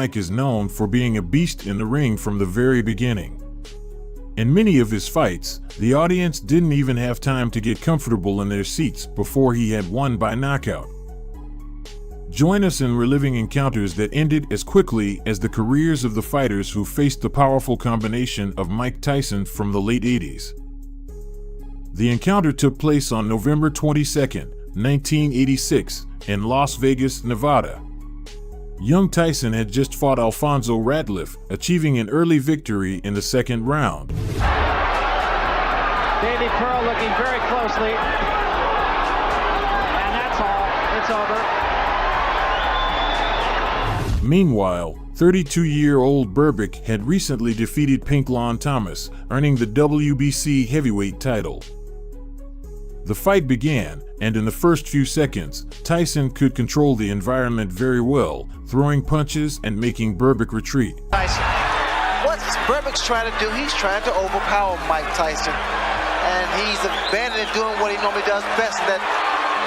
Mike is known for being a beast in the ring from the very beginning. In many of his fights, the audience didn't even have time to get comfortable in their seats before he had won by knockout. Join us in reliving encounters that ended as quickly as the careers of the fighters who faced the powerful combination of Mike Tyson from the late 80s. The encounter took place on November 22, 1986, in Las Vegas, Nevada. Young Tyson had just fought Alfonso Ratliff, achieving an early victory in the second round. Davey Pearl looking very closely. And that's all. It's over. Meanwhile, 32-year-old Berbick had recently defeated Pink Lon Thomas, earning the WBC heavyweight title. The fight began, and in the first few seconds, Tyson could control the environment very well, throwing punches and making Berbick retreat. Tyson, what Berbick's trying to do, he's trying to overpower Mike Tyson, and he's abandoning doing what he normally does best, and that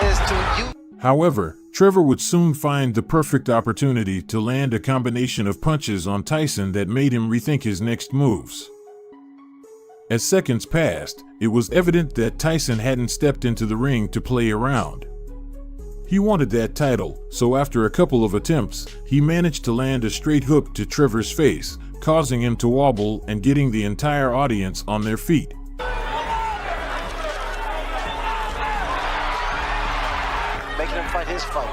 is to use. However, Trevor would soon find the perfect opportunity to land a combination of punches on Tyson that made him rethink his next moves. As seconds passed, it was evident that Tyson hadn't stepped into the ring to play around. He wanted that title, so after a couple of attempts, he managed to land a straight hook to Trevor's face, causing him to wobble and getting the entire audience on their feet. Making him fight his fight.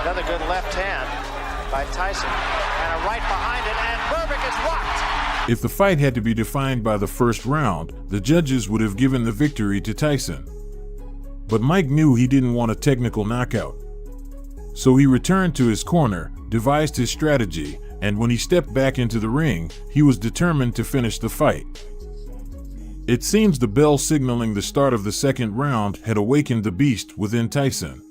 Another good left hand by Tyson, and a right behind it, and Berbick is rocked. If the fight had to be defined by the first round, the judges would have given the victory to Tyson. But Mike knew he didn't want a technical knockout. So he returned to his corner, devised his strategy, and when he stepped back into the ring, he was determined to finish the fight. It seems the bell signaling the start of the second round had awakened the beast within Tyson.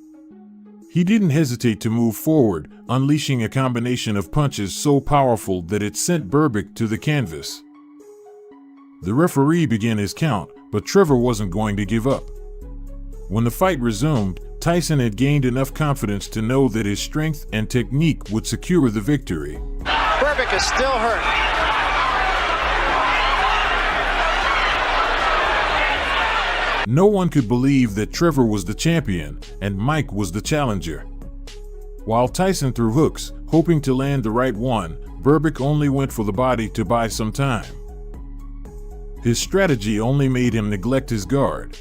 He didn't hesitate to move forward, unleashing a combination of punches so powerful that it sent Berbick to the canvas. The referee began his count, but Trevor wasn't going to give up. When the fight resumed, Tyson had gained enough confidence to know that his strength and technique would secure the victory. Berbick is still hurt. No one could believe that Trevor was the champion and Mike was the challenger. While Tyson threw hooks, hoping to land the right one, Berbick only went for the body to buy some time. His strategy only made him neglect his guard.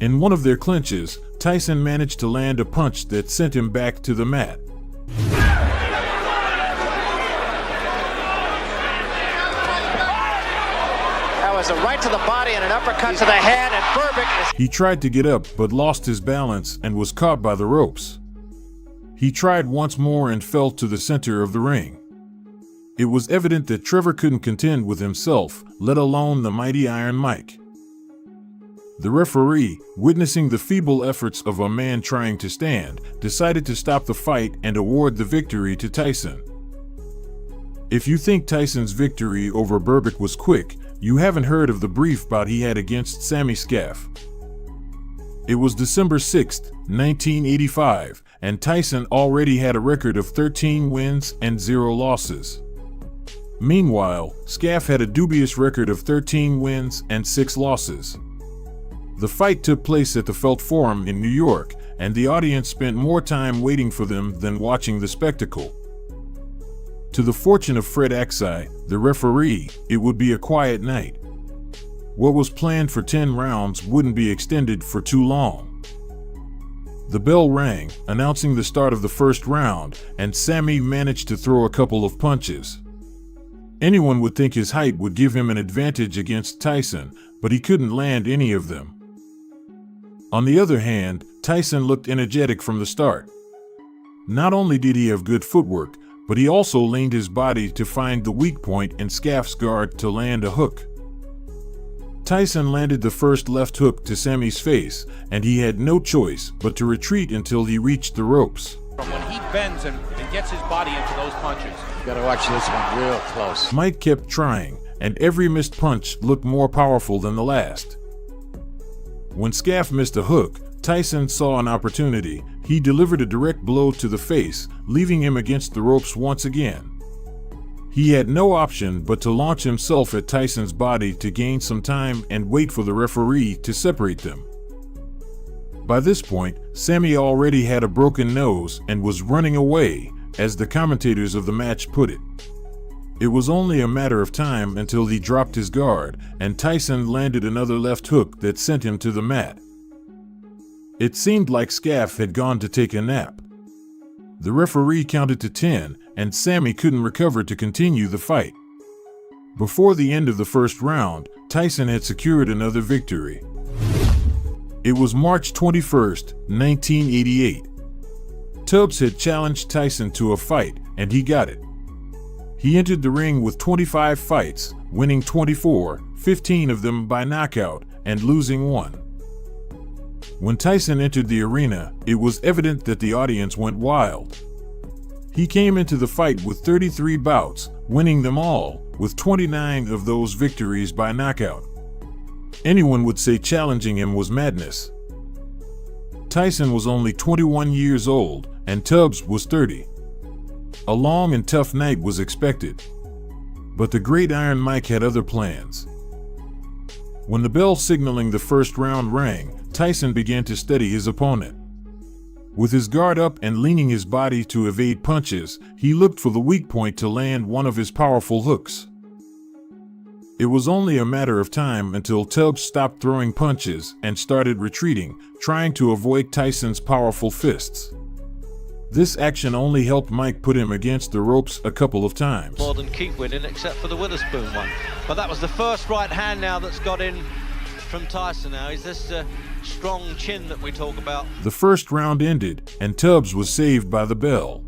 In one of their clinches, Tyson managed to land a punch that sent him back to the mat. A right to the body and an uppercut to the head, and Berbick is... He tried to get up but lost his balance and was caught by the ropes. He tried once more and fell to the center of the ring. It was evident that Trevor couldn't contend with himself, let alone the mighty Iron Mike. The referee, witnessing the feeble efforts of a man trying to stand, decided to stop the fight and award the victory to Tyson. If you think Tyson's victory over Berbick was quick, you haven't heard of the brief bout he had against Scaff. It was December 6, 1985, and Tyson already had a record of 13 wins and 0 losses. Meanwhile, Scaff had a dubious record of 13 wins and 6 losses. The fight took place at the Felt Forum in New York, and the audience spent more time waiting for them than watching the spectacle. To the fortune of Fred Axai, the referee, it would be a quiet night. What was planned for 10 rounds wouldn't be extended for too long. The bell rang, announcing the start of the first round, and Sammy managed to throw a couple of punches. Anyone would think his height would give him an advantage against Tyson, but he couldn't land any of them. On the other hand, Tyson looked energetic from the start. Not only did he have good footwork, but he also leaned his body to find the weak point in Scaff's guard to land a hook. Tyson landed the first left hook to Sammy's face, and he had no choice but to retreat until he reached the ropes. When he bends and gets his body into those punches. You gotta watch this one real close. Mike kept trying, and every missed punch looked more powerful than the last. When Scaff missed a hook, Tyson saw an opportunity. He delivered a direct blow to the face, leaving him against the ropes once again. He had no option but to launch himself at Tyson's body to gain some time and wait for the referee to separate them. By this point, Sammy already had a broken nose and was running away, as the commentators of the match put it. It was only a matter of time until he dropped his guard, and Tyson landed another left hook that sent him to the mat. It seemed like Scaff had gone to take a nap. The referee counted to 10, and Sammy couldn't recover to continue the fight. Before the end of the first round, Tyson had secured another victory. It was March 21st, 1988. Tubbs had challenged Tyson to a fight, and he got it. He entered the ring with 25 fights, winning 24, 15 of them by knockout, and losing 1. When Tyson entered the arena, it was evident that the audience went wild. He came into the fight with 33 bouts, winning them all, with 29 of those victories by knockout. Anyone would say challenging him was madness. Tyson was only 21 years old, and Tubbs was 30. A long and tough night was expected. But the great Iron Mike had other plans. When the bell signaling the first round rang, Tyson began to study his opponent. With his guard up and leaning his body to evade punches, he looked for the weak point to land one of his powerful hooks. It was only a matter of time until Tubbs stopped throwing punches and started retreating, trying to avoid Tyson's powerful fists. This action only helped Mike put him against the ropes a couple of times. More than keep winning, except for the Witherspoon one. But that was the first right hand now that's got in from Tyson now. Is this strong chin that we talk about? The first round ended, and Tubbs was saved by the bell.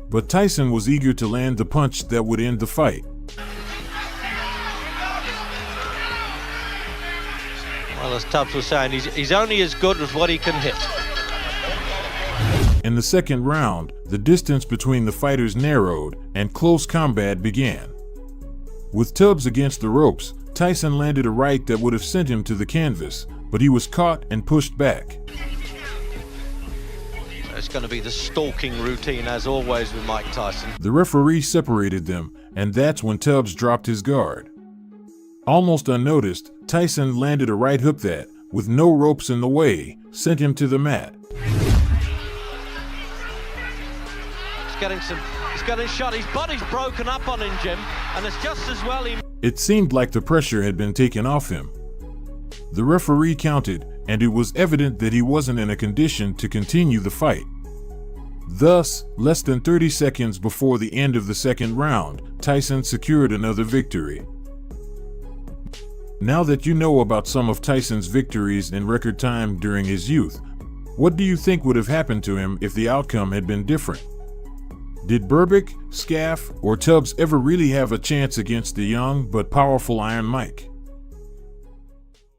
But Tyson was eager to land the punch that would end the fight. Well, as Tubbs was saying, he's only as good as what he can hit. In the second round, the distance between the fighters narrowed, and close combat began. With Tubbs against the ropes, Tyson landed a right that would have sent him to the canvas, but he was caught and pushed back. It's going to be the stalking routine, as always, with Mike Tyson. The referee separated them, and that's when Tubbs dropped his guard. Almost unnoticed, Tyson landed a right hook that, with no ropes in the way, sent him to the mat. He's getting shot. His body's broken up on him, Jim, and it's just as well he... It seemed like the pressure had been taken off him. The referee counted, and it was evident that he wasn't in a condition to continue the fight. Thus, less than 30 seconds before the end of the second round, Tyson secured another victory. Now that you know about some of Tyson's victories in record time during his youth, what do you think would have happened to him if the outcome had been different? Did Berbick, Scaff, or Tubbs ever really have a chance against the young but powerful Iron Mike?